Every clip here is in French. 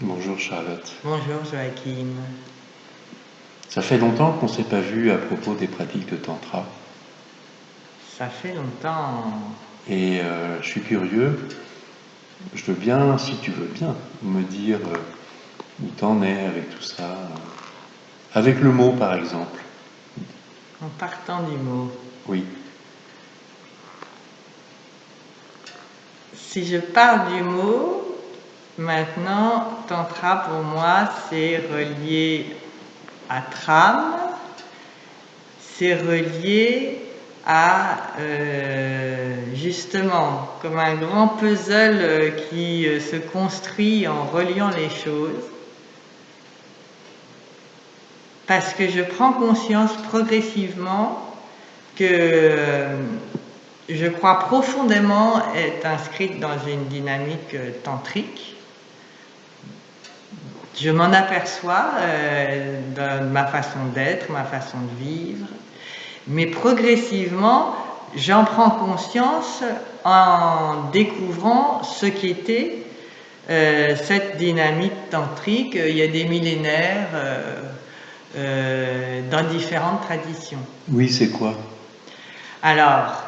Bonjour Charlotte. Bonjour Joachim. Ça fait longtemps qu'on ne s'est pas vu à propos des pratiques de Tantra. Ça fait longtemps. Et je suis curieux. Je veux bien, si tu veux bien, me dire où t'en es avec tout ça. Avec le mot par exemple. En partant du mot. Oui. Si je parle du mot, maintenant, Tantra pour moi, c'est relié à Tram, c'est relié à, justement, comme un grand puzzle qui se construit en reliant les choses, parce que je prends conscience progressivement que je crois profondément être inscrite dans une dynamique tantrique. Je m'en aperçois dans ma façon d'être, ma façon de vivre, mais progressivement, j'en prends conscience en découvrant ce qu'était cette dynamique tantrique il y a des millénaires dans différentes traditions. Oui, c'est quoi? Alors,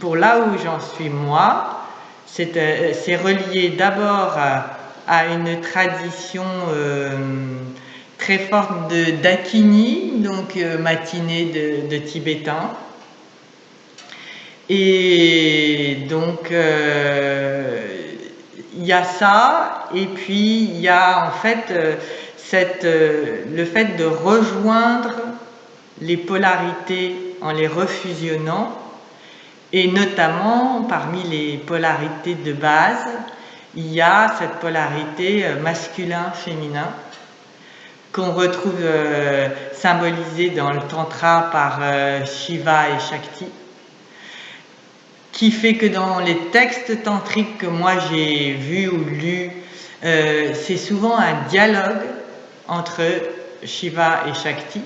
pour là où j'en suis moi, c'est relié d'abord à une tradition très forte de dakini, donc matinée de tibétain. Et donc, il y a ça, et puis il y a en fait le fait de rejoindre les polarités en les refusionnant, et notamment parmi les polarités de base, il y a cette polarité masculin-féminin qu'on retrouve symbolisée dans le tantra par Shiva et Shakti, qui fait que dans les textes tantriques que moi j'ai vus ou lus, c'est souvent un dialogue entre Shiva et Shakti.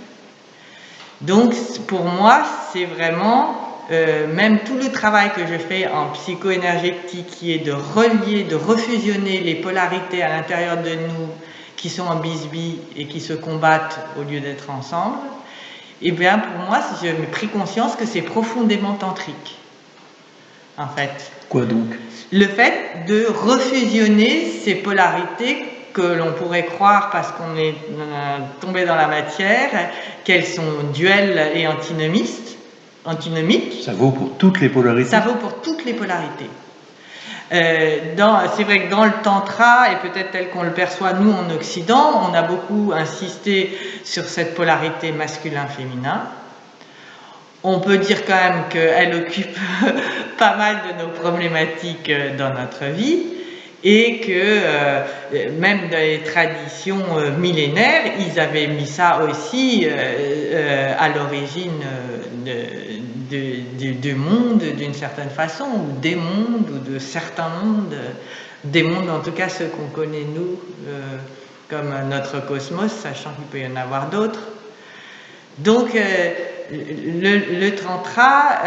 Donc pour moi, c'est vraiment même tout le travail que je fais en psycho-énergétique, qui est de relier, de refusionner les polarités à l'intérieur de nous qui sont en bisbille et qui se combattent au lieu d'être ensemble, et bien pour moi, j'ai pris conscience que c'est profondément tantrique, en fait. Quoi donc? Le fait de refusionner ces polarités que l'on pourrait croire, parce qu'on est tombé dans la matière, qu'elles sont duelles et antinomiques. Ça vaut pour toutes les polarités? Ça vaut pour toutes les polarités. C'est vrai que dans le tantra, et peut-être tel qu'on le perçoit nous en Occident, on a beaucoup insisté sur cette polarité masculin-féminin. On peut dire quand même qu'elle occupe pas mal de nos problématiques dans notre vie, et que même dans les traditions millénaires, ils avaient mis ça aussi à l'origine du monde d'une certaine façon, ou des mondes, ou de certains mondes, des mondes en tout cas ceux qu'on connaît nous, comme notre cosmos, sachant qu'il peut y en avoir d'autres. Donc le tantra,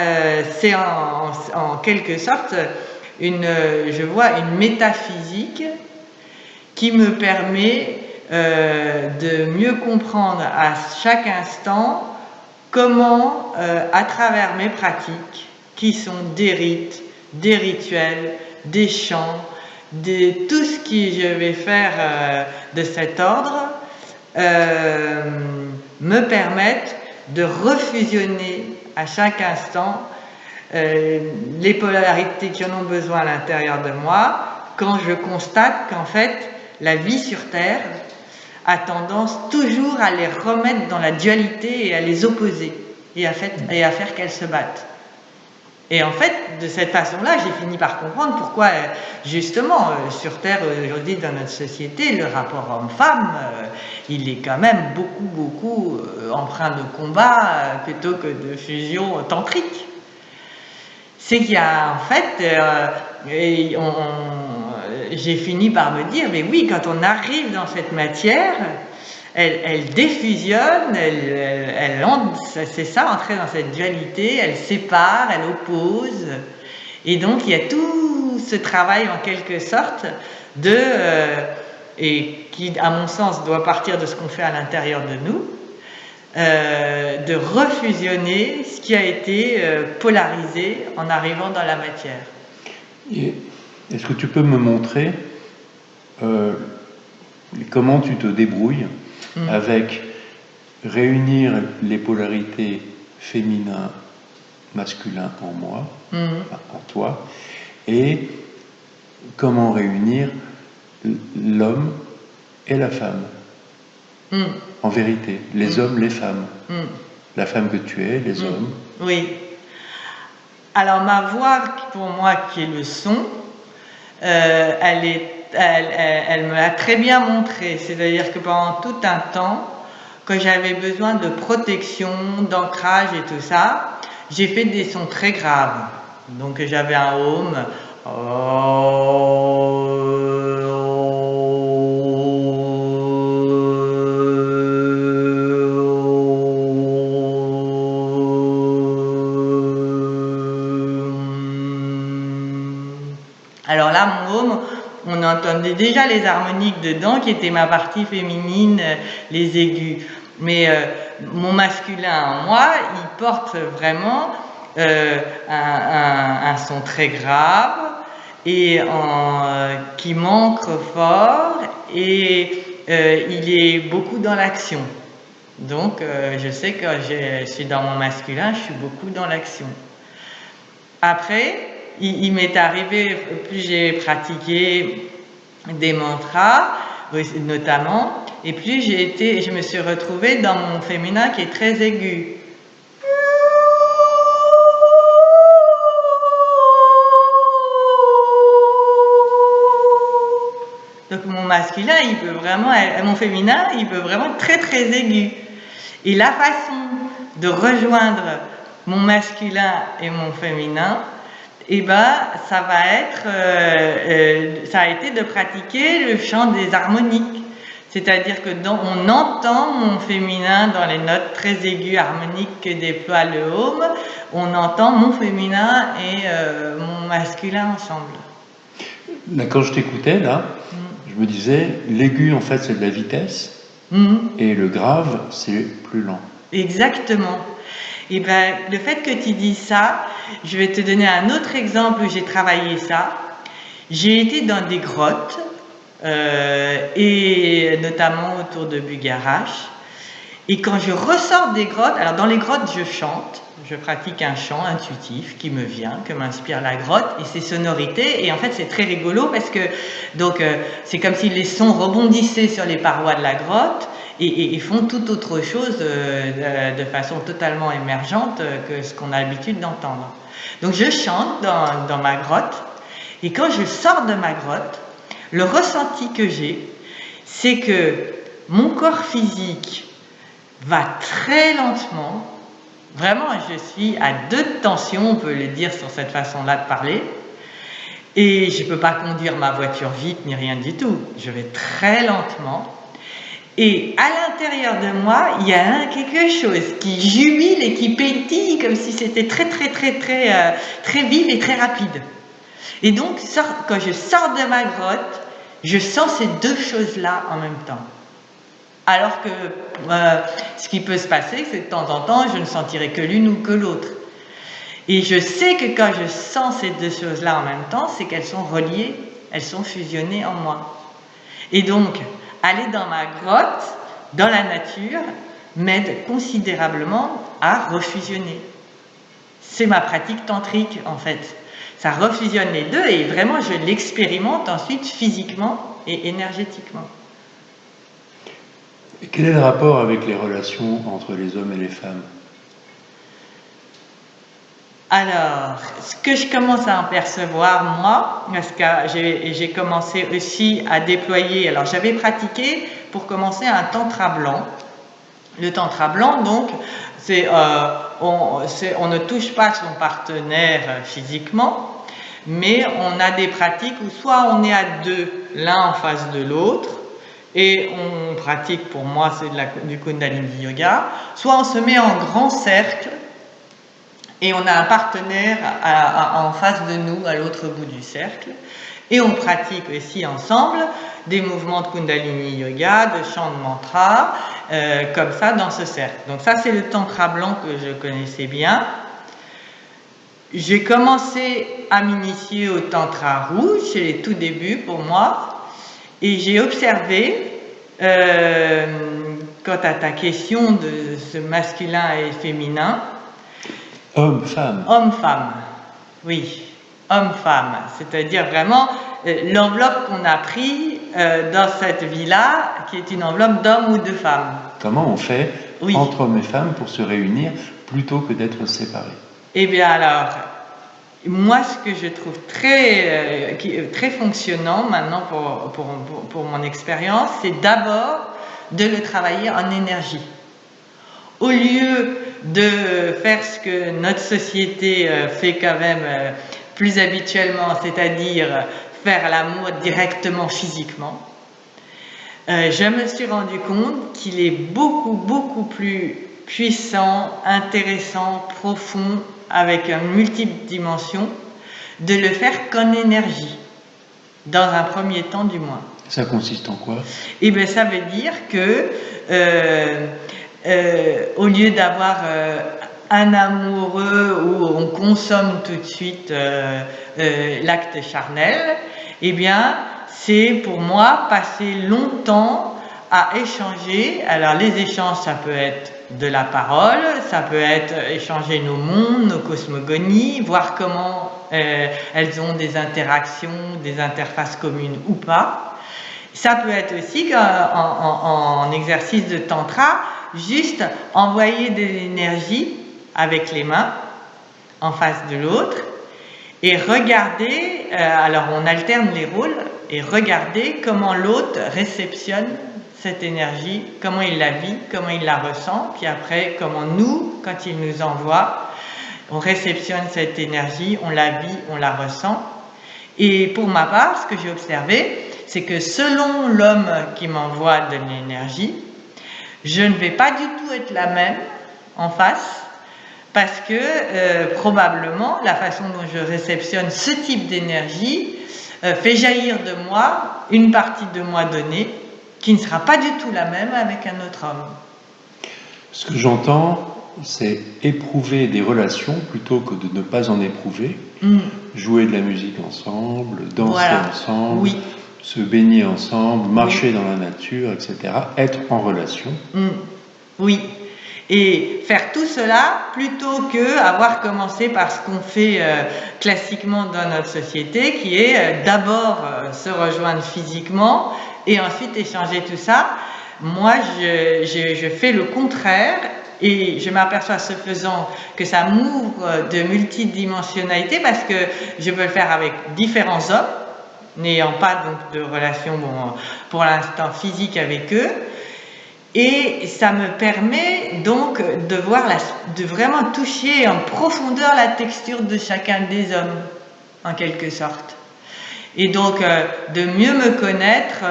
c'est en quelque sorte je vois une métaphysique qui me permet de mieux comprendre à chaque instant comment, à travers mes pratiques, qui sont des rites, des rituels, des chants, tout ce que je vais faire de cet ordre, me permettent de refusionner à chaque instant les polarités qui en ont besoin à l'intérieur de moi, quand je constate qu'en fait la vie sur Terre a tendance toujours à les remettre dans la dualité et à les opposer, et à faire qu'elles se battent. Et en fait, de cette façon-là, j'ai fini par comprendre pourquoi, justement, sur Terre, aujourd'hui, dans notre société, le rapport homme-femme, il est quand même beaucoup empreint de combat plutôt que de fusion tantrique. C'est qu'il y a, en fait, j'ai fini par me dire, mais oui, quand on arrive dans cette matière, elle défusionne, c'est ça, entrer dans cette dualité, elle sépare, elle oppose, et donc il y a tout ce travail en quelque sorte de et qui, à mon sens, doit partir de ce qu'on fait à l'intérieur de nous, de refusionner ce qui a été polarisé en arrivant dans la matière. Et est-ce que tu peux me montrer comment tu te débrouilles avec réunir les polarités féminin, masculin en moi, en toi, et comment réunir l'homme et la femme, en vérité, les hommes, les femmes, la femme que tu es, les hommes. Oui. Alors ma voix, pour moi, qui est le son, elle me l'a très bien montré. C'est-à-dire que pendant tout un temps, quand j'avais besoin de protection, d'ancrage et tout ça, j'ai fait des sons très graves. Donc j'avais un home. Alors là, mon home, on entendait déjà les harmoniques dedans, qui étaient ma partie féminine, les aigus. Mais mon masculin en moi, il porte vraiment un son très grave et qui manque fort, et il est beaucoup dans l'action. Donc je sais que je suis dans mon masculin, je suis beaucoup dans l'action. Après, il m'est arrivé, plus j'ai pratiqué des mantras, notamment, et plus je me suis retrouvée dans mon féminin qui est très aigu. Donc mon masculin, il peut vraiment, mon féminin, il peut vraiment être très très aigu. Et la façon de rejoindre mon masculin et mon féminin, eh ben, ça va être, ça a été de pratiquer le chant des harmoniques. C'est-à-dire que on entend mon féminin dans les notes très aiguës harmoniques que déploie le home, on entend mon féminin et mon masculin ensemble. Là, quand je t'écoutais, là, je me disais, l'aigu, en fait, c'est de la vitesse, et le grave, c'est plus lent. Exactement. Et ben, le fait que tu dis ça, je vais te donner un autre exemple où j'ai travaillé ça. J'ai été dans des grottes, et notamment autour de Bugarache. Et quand je ressors des grottes, alors dans les grottes je chante, je pratique un chant intuitif qui me vient, que m'inspire la grotte et ses sonorités. Et en fait c'est très rigolo parce que donc c'est comme si les sons rebondissaient sur les parois de la grotte et font tout autre chose de façon totalement émergente que ce qu'on a l'habitude d'entendre. Donc je chante dans ma grotte, et quand je sors de ma grotte, le ressenti que j'ai, c'est que mon corps physique va très lentement. Vraiment, je suis à 2 de tension, on peut le dire sur cette façon-là de parler. Et je ne peux pas conduire ma voiture vite ni rien du tout. Je vais très lentement. Et à l'intérieur de moi, il y a quelque chose qui jubile et qui pétille comme si c'était très vif et très rapide. Et donc, quand je sors de ma grotte, je sens ces 2 choses-là en même temps. Alors que ce qui peut se passer, c'est que de temps en temps, je ne sentirai que l'une ou que l'autre. Et je sais que quand je sens ces 2 choses-là en même temps, c'est qu'elles sont reliées, elles sont fusionnées en moi. Et donc, aller dans ma grotte, dans la nature, m'aide considérablement à refusionner. C'est ma pratique tantrique, en fait. Ça refusionne les 2 et vraiment, je l'expérimente ensuite physiquement et énergétiquement. Et quel est le rapport avec les relations entre les hommes et les femmes? Alors, ce que je commence à en percevoir, moi, parce que j'ai commencé aussi à déployer, alors j'avais pratiqué pour commencer un tantra blanc. Le tantra blanc, donc, c'est on ne touche pas son partenaire physiquement, mais on a des pratiques où soit on est à 2, l'un en face de l'autre, et on pratique, pour moi c'est du Kundalini Yoga, soit on se met en grand cercle et on a un partenaire en face de nous, à l'autre bout du cercle, et on pratique aussi ensemble des mouvements de Kundalini Yoga, de chants de mantra, comme ça dans ce cercle. Donc ça c'est le tantra blanc que je connaissais bien. J'ai commencé à m'initier au tantra rouge, c'est les tout débuts pour moi, et j'ai observé, quant à ta question de ce masculin et féminin, homme-femme. Homme-femme, oui, homme-femme, c'est-à-dire vraiment l'enveloppe qu'on a pris dans cette vie-là, qui est une enveloppe d'hommes ou de femmes. Comment on fait entre hommes et femmes pour se réunir plutôt que d'être séparés? Eh bien alors, moi ce que je trouve très fonctionnant maintenant pour mon expérience, c'est d'abord de le travailler en énergie. Au lieu de faire ce que notre société fait quand même plus habituellement, c'est-à-dire faire l'amour directement physiquement, je me suis rendu compte qu'il est beaucoup plus puissant, intéressant, profond, avec une multiple dimension, de le faire qu'en énergie, dans un premier temps du moins. Ça consiste en quoi? Eh bien, ça veut dire que au lieu d'avoir un amoureux où on consomme tout de suite l'acte charnel, eh bien, c'est pour moi passer longtemps à échanger. Alors les échanges, ça peut être de la parole, ça peut être échanger nos mondes, nos cosmogonies, voir comment elles ont des interactions, des interfaces communes ou pas. Ça peut être aussi en exercice de tantra, juste envoyer de l'énergie avec les mains en face de l'autre et regarder, alors on alterne les rôles, et regarder comment l'autre réceptionne cette énergie, comment il la vit, comment il la ressent, puis après comment nous, quand il nous envoie, on réceptionne cette énergie, on la vit, on la ressent. Et pour ma part, ce que j'ai observé, c'est que selon l'homme qui m'envoie de l'énergie, je ne vais pas du tout être la même en face, parce que probablement la façon dont je réceptionne ce type d'énergie fait jaillir de moi une partie de moi donnée qui ne sera pas du tout la même avec un autre homme. Ce que j'entends, c'est éprouver des relations plutôt que de ne pas en éprouver, jouer de la musique ensemble, danser ensemble, se baigner ensemble, marcher dans la nature, etc., être en relation. Oui. Et faire tout cela plutôt que avoir commencé par ce qu'on fait classiquement dans notre société, qui est d'abord se rejoindre physiquement et ensuite échanger tout ça. Moi, je fais le contraire et je m'aperçois ce faisant que ça m'ouvre de multidimensionnalité parce que je peux le faire avec différents hommes, n'ayant pas donc de relation pour l'instant physique avec eux. Et ça me permet donc de vraiment toucher en profondeur la texture de chacun des hommes, en quelque sorte. Et donc de mieux me connaître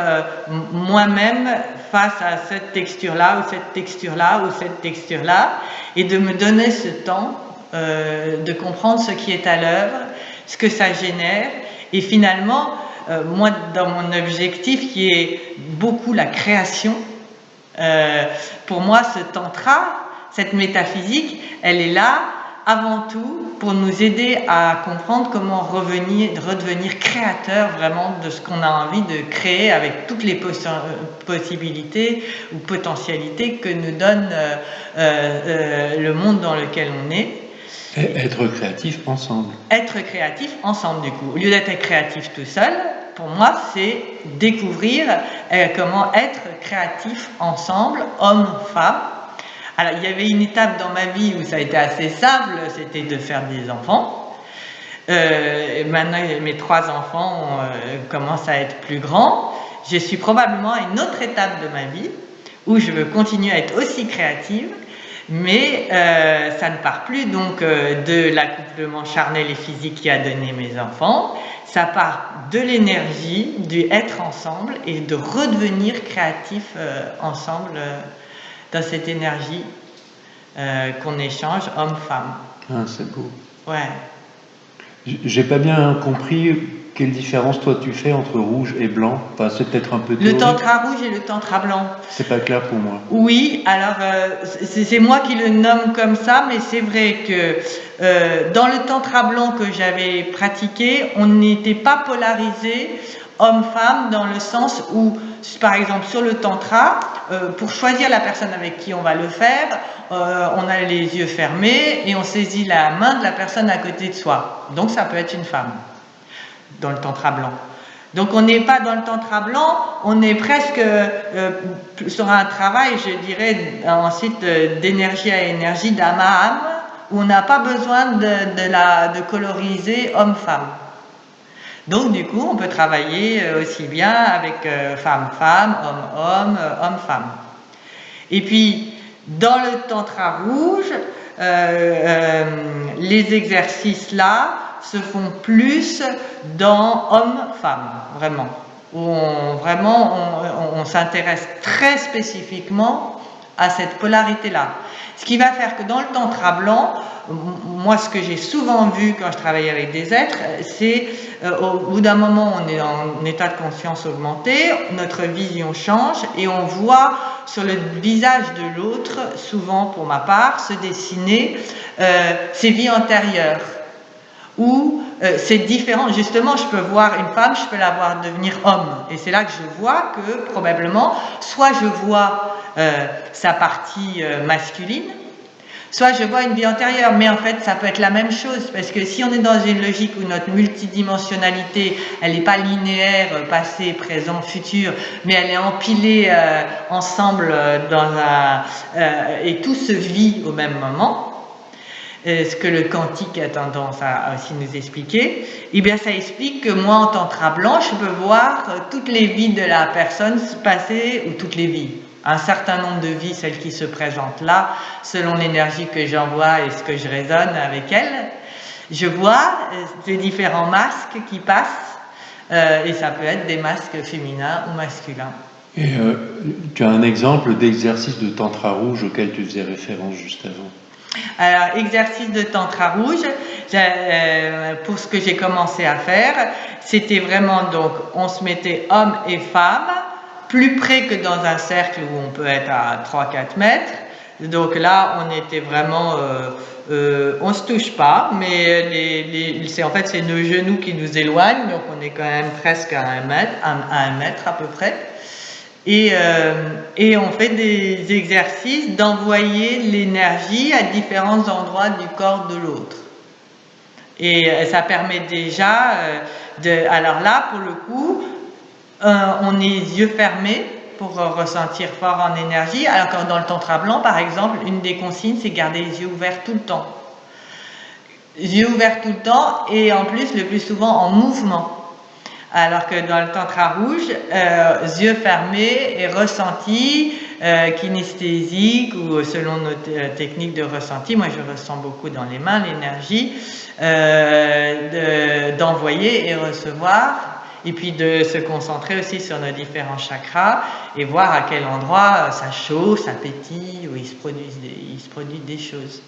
moi-même face à cette texture-là, ou cette texture-là, ou cette texture-là, et de me donner ce temps de comprendre ce qui est à l'œuvre, ce que ça génère, et finalement, moi, dans mon objectif qui est beaucoup la création, pour moi, ce tantra, cette métaphysique, elle est là avant tout pour nous aider à comprendre comment redevenir créateur vraiment de ce qu'on a envie de créer avec toutes les possibilités ou potentialités que nous donne le monde dans lequel on est. Et être créatif ensemble. Être créatif ensemble, du coup. Au lieu d'être créatif tout seul, pour moi, c'est découvrir comment être créatif ensemble, homme-femme. Alors, il y avait une étape dans ma vie où ça a été assez simple, c'était de faire des enfants. Maintenant, mes 3 enfants commencent à être plus grands. Je suis probablement à une autre étape de ma vie où je veux continuer à être aussi créative, mais ça ne part plus donc de l'accouplement charnel et physique qui a donné mes enfants. Ça part de l'énergie, du être ensemble et de redevenir créatif ensemble dans cette énergie qu'on échange homme-femme. Ah, c'est beau. Ouais. J'ai pas bien compris quelle différence toi tu fais entre rouge et blanc. Enfin, c'est peut-être un peu théorique. Le tantra rouge et le tantra blanc. C'est pas clair pour moi. Oui, alors c'est moi qui le nomme comme ça, mais c'est vrai que dans le tantra blanc que j'avais pratiqué, on n'était pas polarisé homme-femme dans le sens où, par exemple, sur le tantra, pour choisir la personne avec qui on va le faire, on a les yeux fermés et on saisit la main de la personne à côté de soi. Donc ça peut être une femme dans le tantra blanc. Donc on n'est pas dans le tantra blanc, on est presque sur un travail, je dirais, ensuite d'énergie à énergie, d'âme à âme, où on n'a pas besoin de coloriser homme-femme. Donc du coup, on peut travailler aussi bien avec femme-femme, homme-homme, homme-femme. Et puis, dans le tantra rouge, les exercices là se font plus dans homme-femme, vraiment. Où on s'intéresse très spécifiquement à cette polarité-là. Ce qui va faire que dans le tantra blanc, moi ce que j'ai souvent vu quand je travaille avec des êtres, c'est au bout d'un moment on est en état de conscience augmenté, notre vision change et on voit sur le visage de l'autre, souvent pour ma part, se dessiner ses vies antérieures. Où c'est différent, justement je peux voir une femme, je peux la voir devenir homme et c'est là que je vois que probablement soit je vois sa partie masculine, soit je vois une vie antérieure, mais en fait ça peut être la même chose parce que si on est dans une logique où notre multidimensionnalité elle n'est pas linéaire, passé, présent, futur, mais elle est empilée ensemble et tout se vit au même moment, ce que le quantique a tendance à aussi nous expliquer, eh bien ça explique que moi en tantra blanc je peux voir toutes les vies de la personne se passer, ou toutes les vies, un certain nombre de vies, celles qui se présentent là, selon l'énergie que j'envoie et ce que je résonne avec elle. Je vois des différents masques qui passent, et ça peut être des masques féminins ou masculins. Et tu as un exemple d'exercice de tantra rouge auquel tu faisais référence juste avant? Alors, exercice de tantra rouge, pour ce que j'ai commencé à faire, c'était vraiment donc, on se mettait homme et femme, plus près que dans un cercle où on peut être à 3-4 mètres. Donc là, on était vraiment, on se touche pas, mais en fait c'est nos genoux qui nous éloignent, donc on est quand même presque à 1 mètre, à 1 mètre à peu près. Et on fait des exercices d'envoyer l'énergie à différents endroits du corps de l'autre. Et ça permet déjà alors là, pour le coup, on est yeux fermés pour ressentir fort en énergie, alors que dans le tantra blanc, par exemple, une des consignes, c'est garder les yeux ouverts tout le temps. Yeux ouverts tout le temps, et en plus, le plus souvent en mouvement. Alors que dans le tantra rouge, yeux fermés et ressenti, kinesthésique ou selon nos techniques de ressenti, moi je ressens beaucoup dans les mains l'énergie, d'envoyer et recevoir, et puis de se concentrer aussi sur nos différents chakras et voir à quel endroit ça chauffe, ça pétille, où il se produit des choses.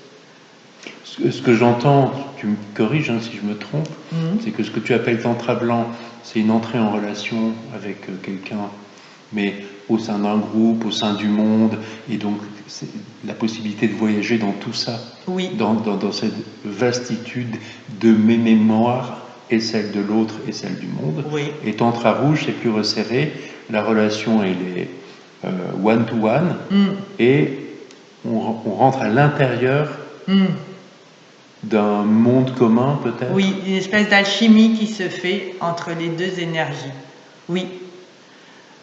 Ce que j'entends, tu me corriges hein, si je me trompe, c'est que ce que tu appelles tantra blanc, c'est une entrée en relation avec quelqu'un, mais au sein d'un groupe, au sein du monde, et donc c'est la possibilité de voyager dans tout ça, oui. dans cette vastitude de mes mémoires, et celle de l'autre et celle du monde. Oui. Et tantra rouge, c'est plus resserré, la relation elle est one-to-one, et on rentre à l'intérieur d'un monde commun peut-être? Oui, une espèce d'alchimie qui se fait entre les deux énergies. Oui.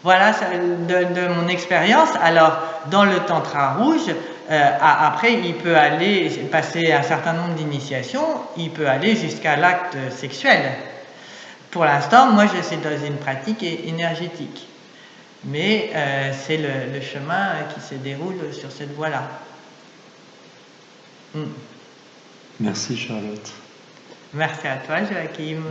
Voilà de mon expérience. Alors, dans le tantra rouge, après, il peut aller passer un certain nombre d'initiations, il peut aller jusqu'à l'acte sexuel. Pour l'instant, moi, je suis dans une pratique énergétique. Mais c'est le chemin qui se déroule sur cette voie-là. Merci Charlotte. Merci à toi Joachim.